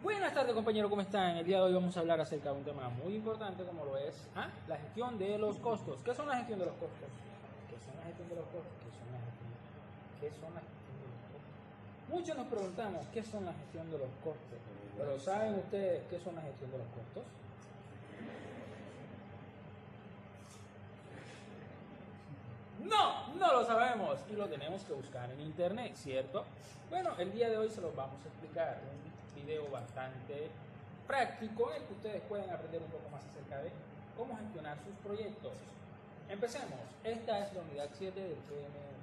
Buenas tardes, compañeros, ¿cómo están? El día de hoy vamos a hablar acerca de un tema muy importante como lo es la gestión de los costos. ¿Qué son la gestión de los costos? ¿Qué son la gestión de los costos? ¿Qué son la gestión de los costos? Muchos nos preguntamos qué son la gestión de los costos, pero ¿saben ustedes qué son la gestión de los costos? No lo sabemos y lo tenemos que buscar en internet, ¿cierto? Bueno, el día de hoy se los vamos a explicar, un video bastante práctico en el que ustedes pueden aprender un poco más acerca de cómo gestionar sus proyectos. Empecemos. Esta es la unidad 7 del PMU.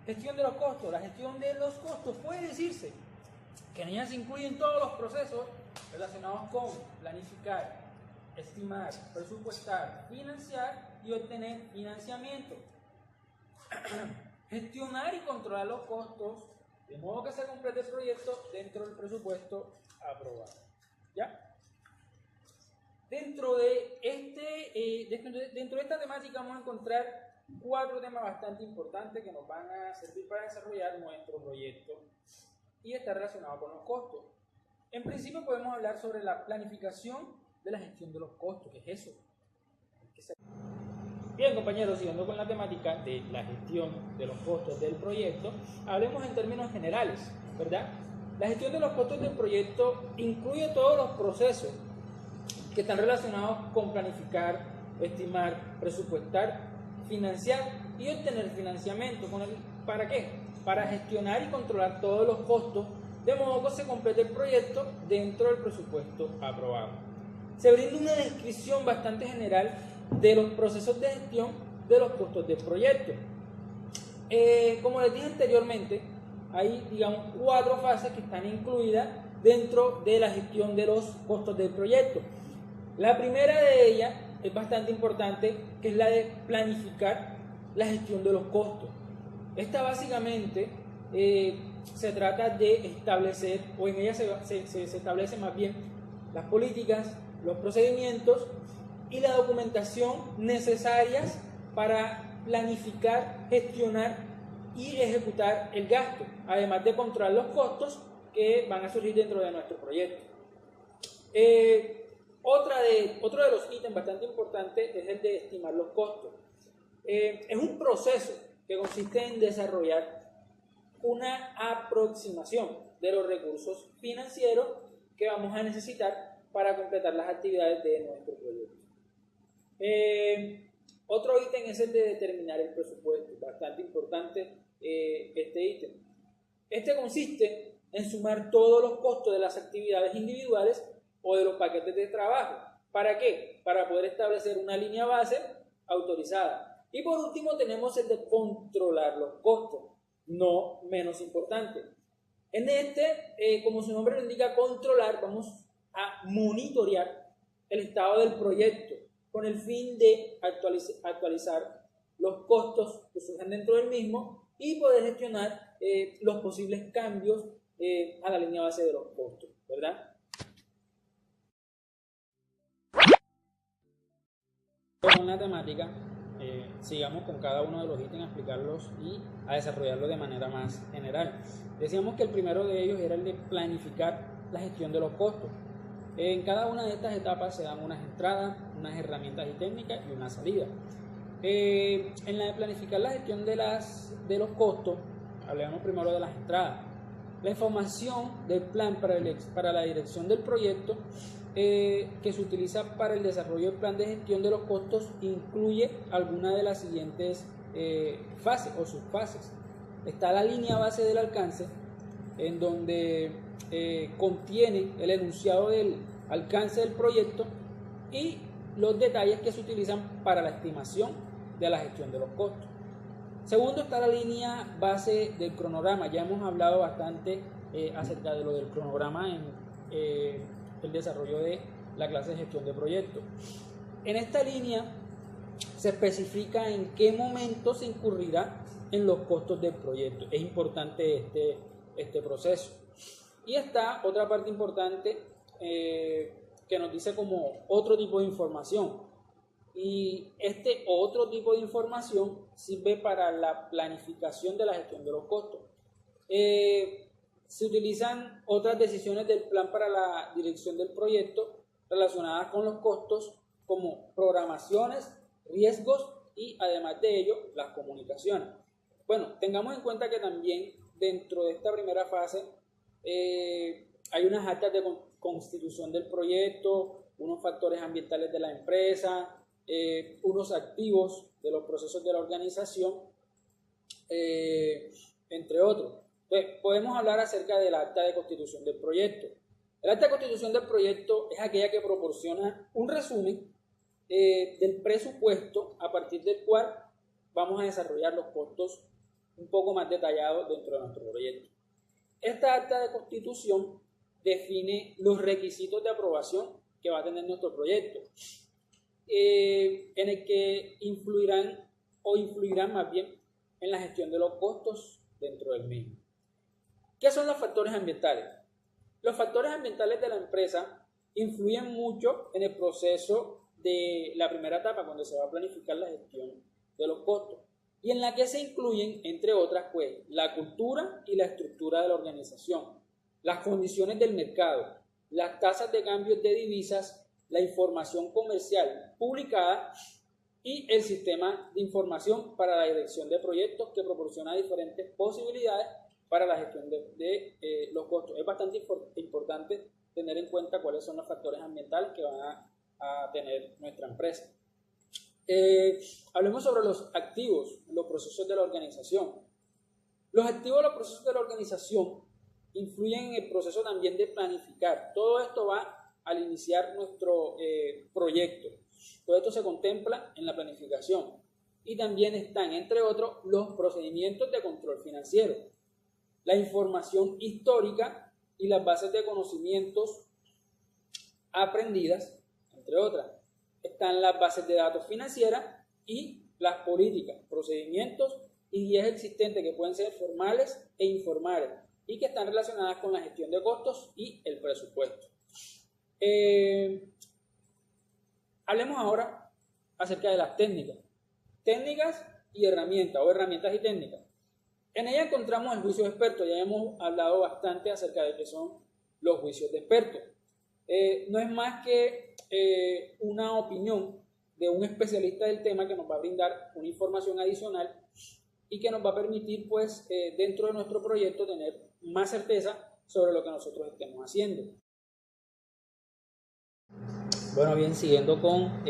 Gestión de los costos. La gestión de los costos puede decirse que en ella se incluyen todos los procesos relacionados con planificar, estimar, presupuestar, financiar y obtener financiamiento. Gestionar y controlar los costos de modo que se complete el proyecto dentro del presupuesto aprobado. ¿Ya? Dentro de esta temática vamos a encontrar 4 temas bastante importantes que nos van a servir para desarrollar nuestro proyecto y está relacionado con los costos. En principio podemos hablar sobre la planificación de la gestión de los costos. ¿Qué es eso? Bien, compañeros, siguiendo con la temática de la gestión de los costos del proyecto, hablemos en términos generales, ¿verdad? La gestión de los costos del proyecto incluye todos los procesos que están relacionados con planificar, estimar, presupuestar, financiar y obtener financiamiento. ¿Para qué? Para gestionar y controlar todos los costos, de modo que se complete el proyecto dentro del presupuesto aprobado. Se brinda una descripción bastante general de los procesos de gestión de los costos del proyecto. Como les dije anteriormente, hay, digamos, 4 fases que están incluidas dentro de la gestión de los costos del proyecto. La primera de ellas es bastante importante, que es la de planificar la gestión de los costos. Esta básicamente se trata de establecer, o en ella se establecen más bien las políticas, los procedimientos y la documentación necesarias para planificar, gestionar y ejecutar el gasto, además de controlar los costos que van a surgir dentro de nuestro proyecto. Otro de los ítems bastante importantes es el de estimar los costos. Es un proceso que consiste en desarrollar una aproximación de los recursos financieros que vamos a necesitar para completar las actividades de nuestro proyecto. Otro ítem es el de determinar el presupuesto, bastante importante este ítem. Este consiste en sumar todos los costos de las actividades individuales o de los paquetes de trabajo. ¿Para qué? Para poder establecer una línea base autorizada. Y por último tenemos el de controlar los costos, no menos importante. En como su nombre lo indica, controlar, vamos a monitorear el estado del proyecto con el fin de actualizar los costos que surgen dentro del mismo y poder gestionar los posibles cambios a la línea base de los costos, ¿verdad? Con la temática, sigamos con cada uno de los ítems a explicarlos y a desarrollarlos de manera más general. Decíamos que el primero de ellos era el de planificar la gestión de los costos. En cada una de estas etapas se dan unas entradas, unas herramientas y técnicas y una salida. En la de planificar la gestión de los costos, hablemos primero de las entradas. La información del plan para la dirección del proyecto que se utiliza para el desarrollo del plan de gestión de los costos incluye algunas de las siguientes fases o subfases. Está la línea base del alcance, en donde contiene el enunciado del alcance del proyecto y los detalles que se utilizan para la estimación de la gestión de los costos. Segundo está la línea base del cronograma. Ya hemos hablado bastante acerca de lo del cronograma en el desarrollo de la clase de gestión de proyectos. En esta línea se especifica en qué momento se incurrirá en los costos del proyecto. Es importante este proceso. Y está otra parte importante que nos dice como otro tipo de información. Y este otro tipo de información sirve para la planificación de la gestión de los costos. Se utilizan otras decisiones del plan para la dirección del proyecto relacionadas con los costos, como programaciones, riesgos y además de ello las comunicaciones. Bueno, tengamos en cuenta que también dentro de esta primera fase hay unas actas de constitución del proyecto, unos factores ambientales de la empresa, unos activos de los procesos de la organización, entre otros. Entonces, podemos hablar acerca del acta de constitución del proyecto. El acta de constitución del proyecto es aquella que proporciona un resumen del presupuesto a partir del cual vamos a desarrollar los costos un poco más detallados dentro de nuestro proyecto. Esta acta de constitución define los requisitos de aprobación que va a tener nuestro proyecto, en el que influirán más bien en la gestión de los costos dentro del mismo. ¿Qué son los factores ambientales? Los factores ambientales de la empresa influyen mucho en el proceso de la primera etapa, cuando se va a planificar la gestión de los costos, y en la que se incluyen, entre otras, pues, la cultura y la estructura de la organización, las condiciones del mercado, las tasas de cambios de divisas, la información comercial publicada y el sistema de información para la dirección de proyectos, que proporciona diferentes posibilidades para la gestión de los costos. Es bastante importante tener en cuenta cuáles son los factores ambientales que van a tener nuestra empresa. Hablemos sobre los activos, los procesos de la organización. Los activos de los procesos de la organización influyen en el proceso también de planificar. Todo esto va al iniciar nuestro proyecto. Todo esto se contempla en la planificación. Y también están, entre otros, los procedimientos de control financiero, la información histórica y las bases de conocimientos aprendidas, entre otras. Están las bases de datos financieras y las políticas, procedimientos y guías existentes que pueden ser formales e informales y que están relacionadas con la gestión de costos y el presupuesto. Hablemos ahora acerca de las técnicas y herramientas, o herramientas y técnicas. En ella encontramos el juicio de expertos. Ya hemos hablado bastante acerca de qué son los juicios de expertos. No es más que una opinión de un especialista del tema que nos va a brindar una información adicional y que nos va a permitir, pues, dentro de nuestro proyecto tener más certeza sobre lo que nosotros estemos haciendo. Bueno, bien, siguiendo con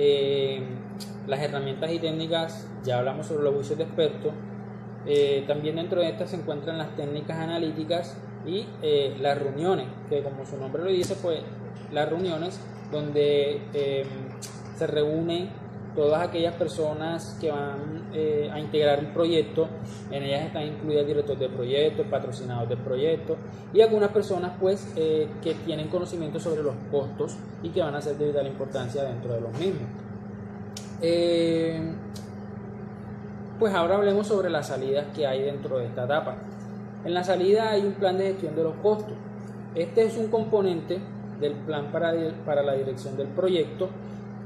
las herramientas y técnicas, ya hablamos sobre los juicios de expertos. También dentro de estas se encuentran las técnicas analíticas y las reuniones, que como su nombre lo dice, pues las reuniones donde se reúnen todas aquellas personas que van a integrar el proyecto. En ellas están incluidas el director de proyecto, el patrocinador del proyecto y algunas personas, pues, que tienen conocimiento sobre los costos y que van a ser de vital importancia dentro de los mismos. Pues ahora hablemos sobre las salidas que hay dentro de esta etapa. En la salida hay un plan de gestión de los costos. Este es un componente del plan para la dirección del proyecto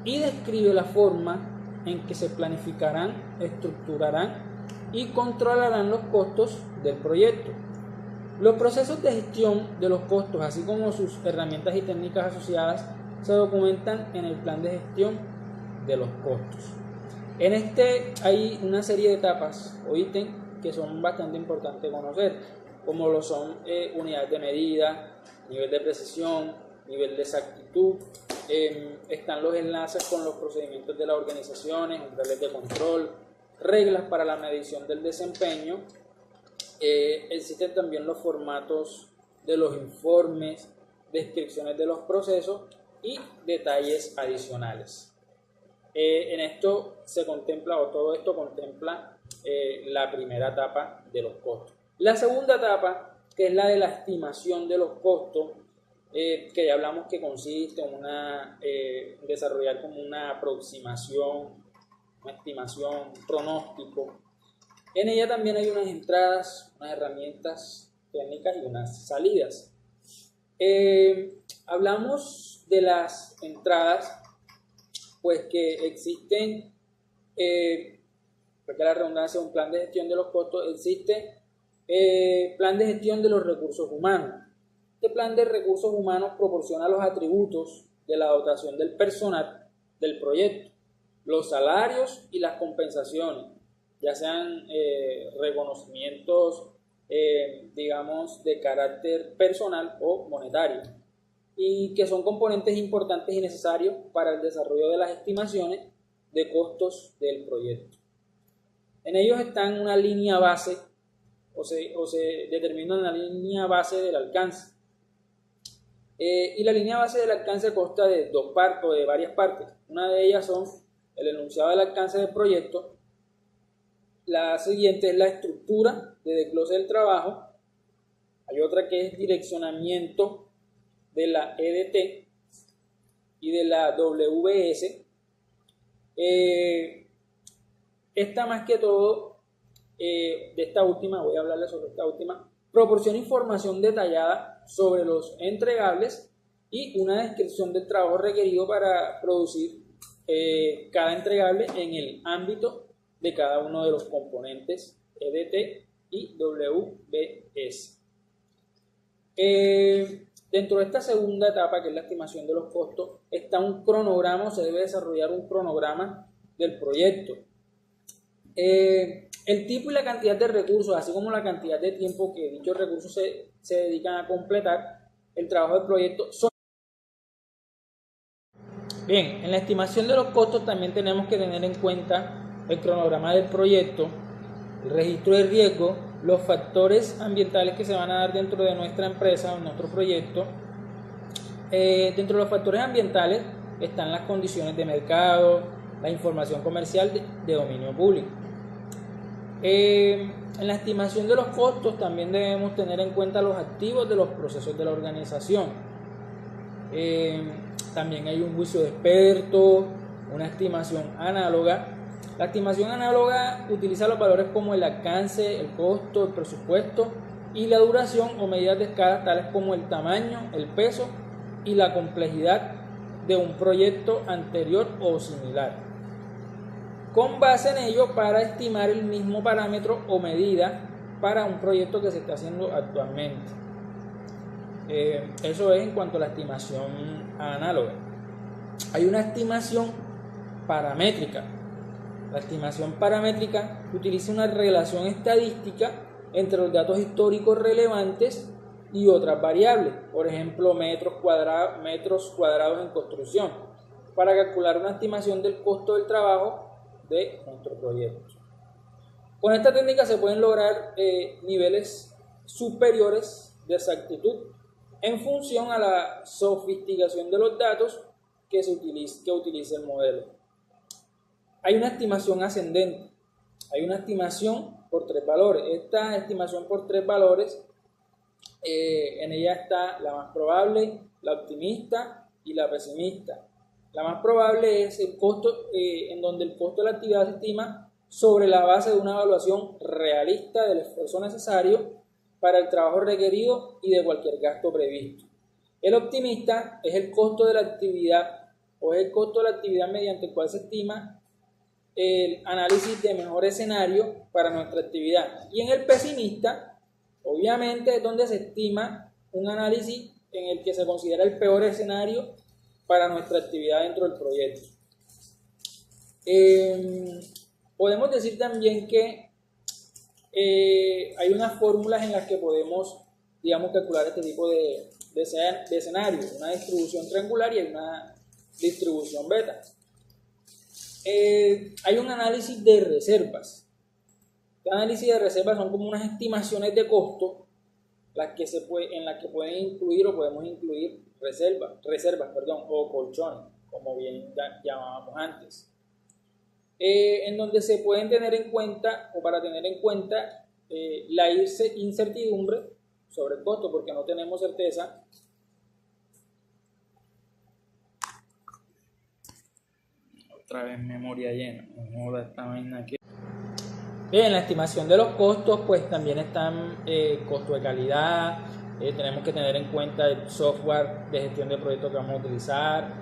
y describe la forma en que se planificarán, estructurarán y controlarán los costos del proyecto. Los procesos de gestión de los costos, así como sus herramientas y técnicas asociadas, se documentan en el plan de gestión de los costos. En este hay una serie de etapas o ítems que son bastante importantes conocer, como lo son unidades de medida, nivel de precisión, nivel de exactitud. Están los enlaces con los procedimientos de las organizaciones, umbrales de control, reglas para la medición del desempeño. Existen también los formatos de los informes, descripciones de los procesos y detalles adicionales. En esto se contempla, o todo esto contempla la primera etapa de los costos. La segunda etapa, que es la de la estimación de los costos, que ya hablamos que consiste en desarrollar como una aproximación, una estimación, un pronóstico. En ella también hay unas entradas, unas herramientas técnicas y unas salidas. Hablamos de las entradas pues que existen, porque la redundancia, un plan de gestión de los costos, existe plan de gestión de los recursos humanos. Este plan de recursos humanos proporciona los atributos de la dotación del personal del proyecto, los salarios y las compensaciones, ya sean reconocimientos, digamos, de carácter personal o monetario, y que son componentes importantes y necesarios para el desarrollo de las estimaciones de costos del proyecto. En ellos están una línea base, o se determina una línea base del alcance. Y la línea base del alcance consta de dos partes o de varias partes. Una de ellas son el enunciado del alcance del proyecto. La siguiente es la estructura de desglose del trabajo. Hay otra que es direccionamiento de la EDT y de la WS. Esta más que todo, de esta última, voy a hablarles sobre esta última, proporciona información detallada sobre los entregables y una descripción del trabajo requerido para producir cada entregable en el ámbito de cada uno de los componentes EDT y WBS. Dentro de esta segunda etapa, que es la estimación de los costos, está un cronograma, se debe desarrollar un cronograma del proyecto. El tipo y la cantidad de recursos, así como la cantidad de tiempo que dichos recursos se dedican a completar el trabajo del proyecto son... Bien, en la estimación de los costos también tenemos que tener en cuenta el cronograma del proyecto, el registro de riesgo, los factores ambientales que se van a dar dentro de nuestra empresa o nuestro proyecto. Dentro de los factores ambientales están las condiciones de mercado, la información comercial de dominio público. En la estimación de los costos también debemos tener en cuenta los activos de los procesos de la organización. También hay un juicio de expertos, una estimación análoga. La estimación análoga utiliza los valores como el alcance, el costo, el presupuesto y la duración o medidas de escala tales como el tamaño, el peso y la complejidad de un proyecto anterior o similar, con base en ello para estimar el mismo parámetro o medida para un proyecto que se está haciendo actualmente. Eso es en cuanto a la estimación análoga. Hay una estimación paramétrica. La estimación paramétrica utiliza una relación estadística entre los datos históricos relevantes y otras variables, por ejemplo metros cuadrados en construcción, para calcular una estimación del costo del trabajo de nuestro proyecto. Con esta técnica se pueden lograr niveles superiores de exactitud en función a la sofisticación de los datos que utilice el modelo. Hay una estimación ascendente, hay una estimación por tres valores. Esta estimación por tres valores, en ella está la más probable, la optimista y la pesimista. La más probable es el costo, en donde el costo de la actividad se estima sobre la base de una evaluación realista del esfuerzo necesario para el trabajo requerido y de cualquier gasto previsto. El optimista es el costo de la actividad o es el costo de la actividad mediante el cual se estima el análisis de mejor escenario para nuestra actividad. Y en el pesimista, obviamente, es donde se estima un análisis en el que se considera el peor escenario para nuestra actividad dentro del proyecto. Podemos decir también que hay unas fórmulas en las que podemos, digamos, calcular este tipo de escenarios, una distribución triangular y una distribución beta. Hay un análisis de reservas. Este análisis de reservas son como unas estimaciones de costo en las que pueden incluir o podemos incluir reservas, o colchones, como bien llamábamos antes. En donde se pueden tener en cuenta, o para tener en cuenta, la incertidumbre sobre el costo, porque no tenemos certeza otra vez memoria llena, moda esta vaina aquí. Bien, en la estimación de los costos, pues también están costo de calidad, tenemos que tener en cuenta el software de gestión de proyectos que vamos a utilizar,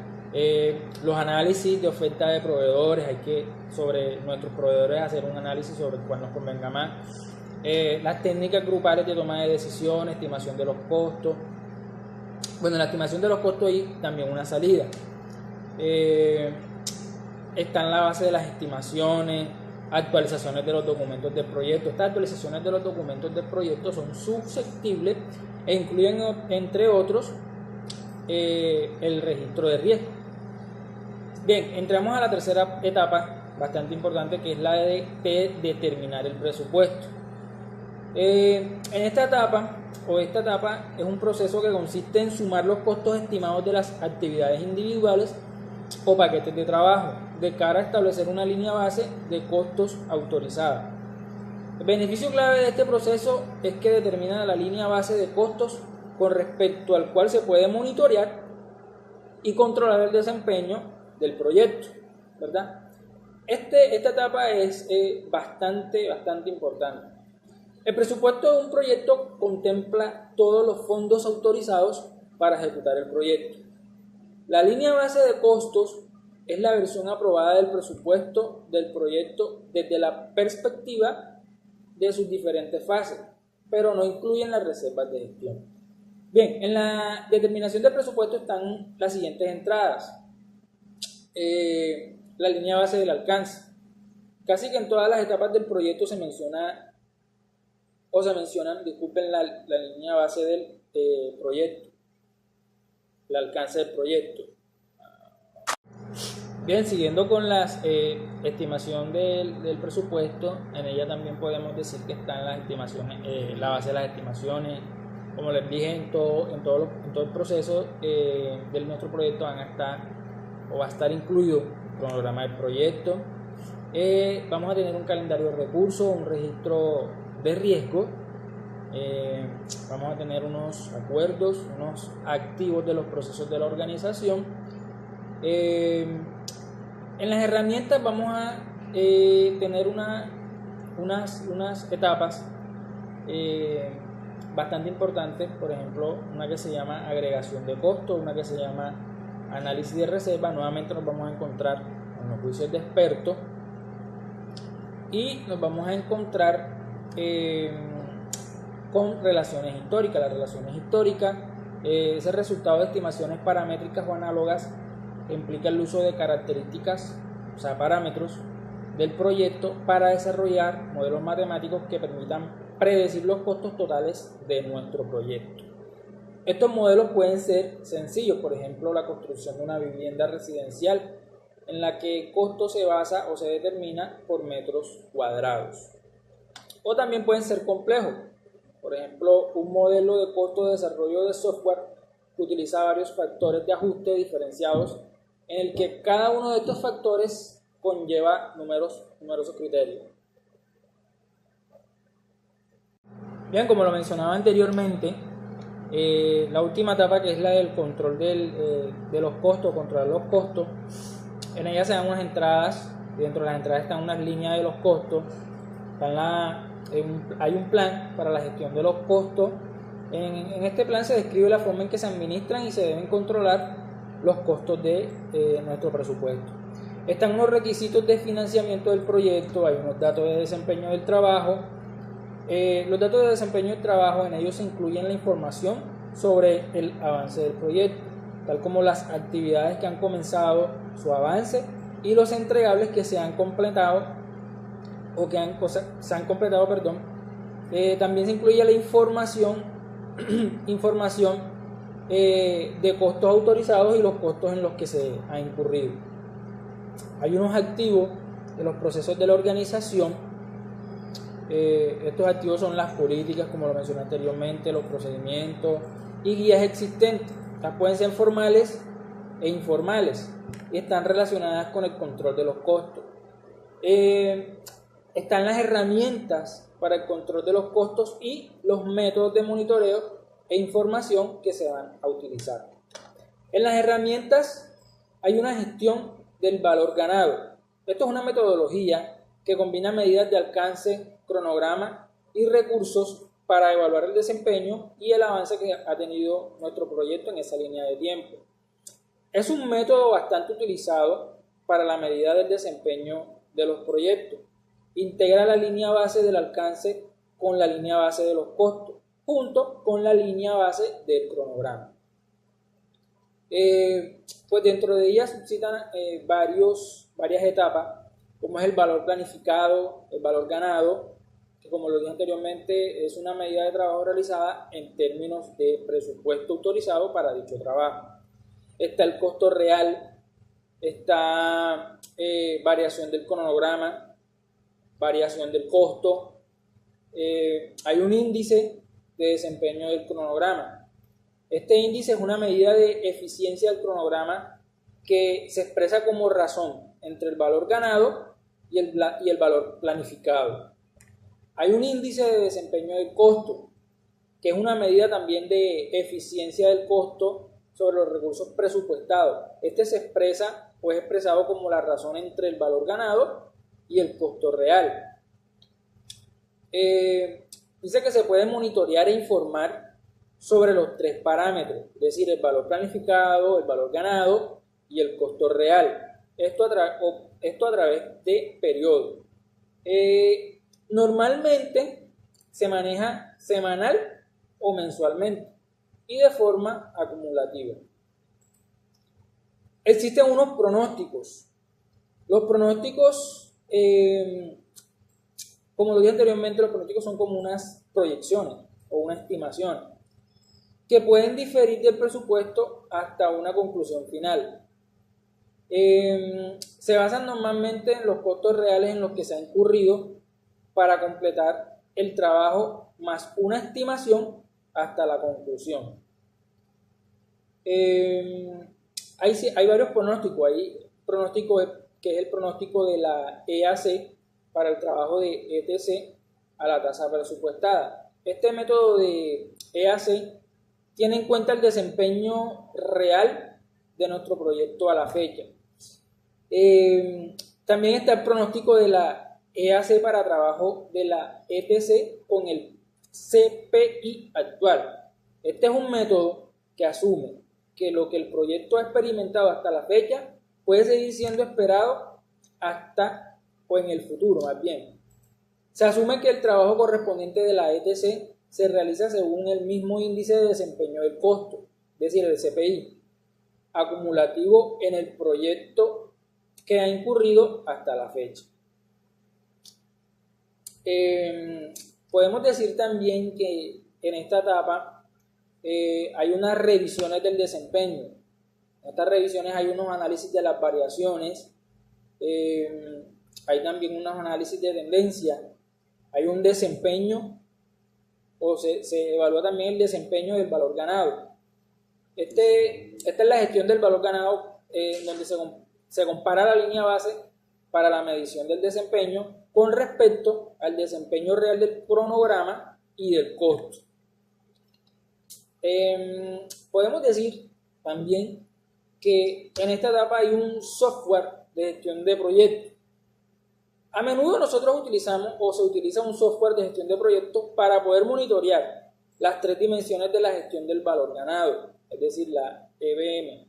Los análisis de oferta de proveedores, hay que sobre nuestros proveedores hacer un análisis sobre cuál nos convenga más. Las técnicas grupales de toma de decisiones, estimación de los costos. Bueno, la estimación de los costos y también una salida. Está en la base de las estimaciones, actualizaciones de los documentos del proyecto. Estas actualizaciones de los documentos del proyecto son susceptibles e incluyen, entre otros, el registro de riesgo. Bien, entramos a la tercera etapa, bastante importante, que es la de determinar el presupuesto. Esta etapa es un proceso que consiste en sumar los costos estimados de las actividades individuales o paquetes de trabajo de cara a establecer una línea base de costos autorizada. El beneficio clave de este proceso es que determina la línea base de costos con respecto al cual se puede monitorear y controlar el desempeño del proyecto, ¿verdad? Esta etapa es bastante importante. El presupuesto de un proyecto contempla todos los fondos autorizados para ejecutar el proyecto. La línea base de costos es la versión aprobada del presupuesto del proyecto desde la perspectiva de sus diferentes fases, pero no incluyen las reservas de gestión. Bien, en la determinación del presupuesto están las siguientes entradas. La línea base del alcance. Casi que en todas las etapas del proyecto se mencionan, la línea base del proyecto, el alcance del proyecto. Bien, siguiendo con la estimación del presupuesto, en ella también podemos decir que están las estimaciones, la base de las estimaciones. Como les dije, en todo el proceso de nuestro proyecto va a estar incluido el cronograma del proyecto. Vamos a tener un calendario de recursos, un registro de riesgo. Vamos a tener unos acuerdos, unos activos de los procesos de la organización. En las herramientas vamos a tener unas etapas bastante importantes, por ejemplo, una que se llama agregación de costos, una que se llama análisis de reserva. Nuevamente nos vamos a encontrar con los juicios de expertos y nos vamos a encontrar con relaciones históricas. Las relaciones históricas es el resultado de estimaciones paramétricas o análogas que implica el uso de características, o sea, parámetros del proyecto para desarrollar modelos matemáticos que permitan predecir los costos totales de nuestro proyecto. Estos modelos pueden ser sencillos, por ejemplo, la construcción de una vivienda residencial en la que el costo se basa o se determina por metros cuadrados. O también pueden ser complejos, por ejemplo, un modelo de costo de desarrollo de software que utiliza varios factores de ajuste diferenciados en el que cada uno de estos factores conlleva numerosos criterios. Bien, como lo mencionaba anteriormente, la última etapa, que es la del control de los costos, controlar los costos, en ella se dan unas entradas, dentro de las entradas están unas líneas de los costos, hay un plan para la gestión de los costos. En este plan se describe la forma en que se administran y se deben controlar los costos de nuestro presupuesto. Están unos requisitos de financiamiento del proyecto, hay unos datos de desempeño del trabajo. Los datos de desempeño del trabajo, en ellos se incluyen la información sobre el avance del proyecto, tal como las actividades que han comenzado, su avance y los entregables que se han completado también se incluye la información de costos autorizados y los costos en los que se ha incurrido. Hay unos activos de los procesos de la organización. Estos activos son las políticas, como lo mencioné anteriormente, los procedimientos y guías existentes. Estas pueden ser formales e informales y están relacionadas con el control de los costos. Están las herramientas para el control de los costos y los métodos de monitoreo e información que se van a utilizar. En las herramientas hay una gestión del valor ganado. Esto es una metodología que combina medidas de alcance, cronograma y recursos para evaluar el desempeño y el avance que ha tenido nuestro proyecto en esa línea de tiempo. Es un método bastante utilizado para la medida del desempeño de los proyectos. Integra la línea base del alcance con la línea base de los costos, junto con la línea base del cronograma. Pues dentro de ellas suscitan varias etapas, como es el valor planificado, el valor ganado, que como lo dije anteriormente es una medida de trabajo realizada en términos de presupuesto autorizado para dicho trabajo. Está el costo real, está variación del cronograma, variación del costo, hay un índice de desempeño del cronograma. Este índice es una medida de eficiencia del cronograma que se expresa como razón entre el valor ganado y el valor planificado. Hay un índice de desempeño del costo, que es una medida también de eficiencia del costo sobre los recursos presupuestados. Este se expresa o es expresado como la razón entre el valor ganado y el costo real. Dice que se puede monitorear e informar sobre los tres parámetros, es decir, el valor planificado, el valor ganado y el costo real. Esto a través de periodos. Normalmente se maneja semanal o mensualmente y de forma acumulativa. Existen unos pronósticos. Los pronósticos, como lo dije anteriormente, los pronósticos son como unas proyecciones o una estimación que pueden diferir del presupuesto hasta una conclusión final. Se basan normalmente en los costos reales en los que se ha incurrido para completar el trabajo más una estimación hasta la conclusión. Hay varios pronósticos. Hay pronóstico que es el pronóstico de la EAC para el trabajo de ETC a la tasa presupuestada. Este método de EAC tiene en cuenta el desempeño real de nuestro proyecto a la fecha. También está el pronóstico de la EAC para trabajo de la ETC con el CPI actual. Este es un método que asume que lo que el proyecto ha experimentado hasta la fecha puede seguir siendo esperado hasta o en el futuro, más bien. Se asume que el trabajo correspondiente de la ETC se realiza según el mismo índice de desempeño del costo, es decir, el CPI, acumulativo en el proyecto que ha incurrido hasta la fecha. Podemos decir también que en esta etapa hay unas revisiones del desempeño. En estas revisiones hay unos análisis de las variaciones, hay también unos análisis de tendencia, hay un desempeño o se evalúa también el desempeño del valor ganado. Esta es la gestión del valor ganado, donde se compara la línea base para la medición del desempeño con respecto al desempeño real del cronograma y del costo. Podemos decir también que en esta etapa hay un software de gestión de proyectos. A menudo nosotros utilizamos o se utiliza un software de gestión de proyectos para poder monitorear las tres dimensiones de la gestión del valor ganado, es decir, la EBM,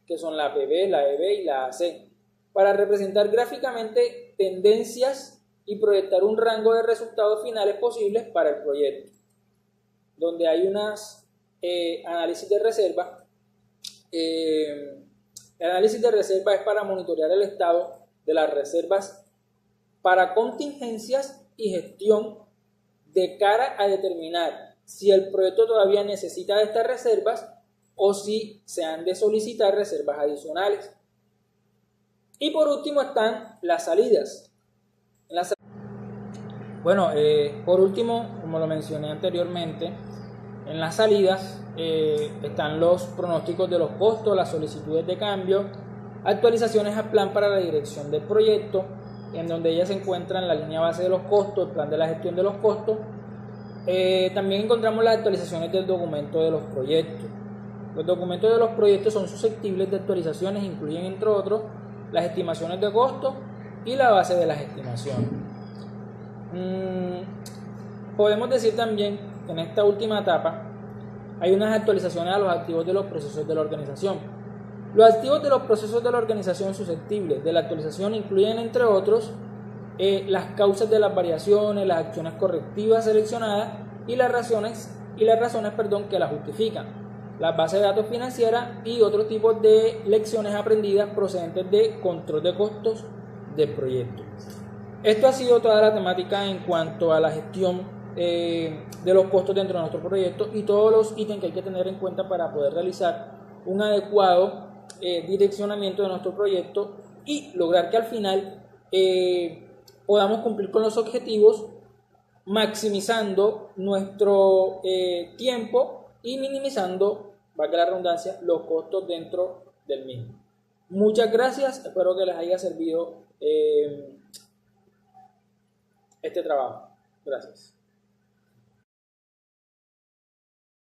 que son la PB, la EB y la AC, para representar gráficamente tendencias y proyectar un rango de resultados finales posibles para el proyecto, donde hay unas análisis de reserva. El análisis de reserva es para monitorear el estado de las reservas para contingencias y gestión de cara a determinar si el proyecto todavía necesita de estas reservas o si se han de solicitar reservas adicionales. Y por último están las salidas. Por último, como lo mencioné anteriormente, en las salidas están los pronósticos de los costos, las solicitudes de cambio, actualizaciones al plan para la dirección del proyecto, en donde ellas se encuentran la línea base de los costos, el plan de la gestión de los costos. También encontramos las actualizaciones del documento de los proyectos. Los documentos de los proyectos son susceptibles de actualizaciones, incluyen entre otros las estimaciones de costos y la base de las estimaciones. Podemos decir también que en esta última etapa hay unas actualizaciones a los activos de los procesos de la organización. Los activos de los procesos de la organización susceptibles de la actualización incluyen, entre otros, las causas de las variaciones, las acciones correctivas seleccionadas y las razones que las justifican, las bases de datos financieras y otros tipos de lecciones aprendidas procedentes de control de costos del proyecto. Esto ha sido toda la temática en cuanto a la gestión de los costos dentro de nuestro proyecto y todos los ítems que hay que tener en cuenta para poder realizar un adecuado direccionamiento de nuestro proyecto y lograr que al final podamos cumplir con los objetivos, maximizando nuestro tiempo y minimizando, valga la redundancia, los costos dentro del mismo. Muchas gracias, espero que les haya servido este trabajo. Gracias.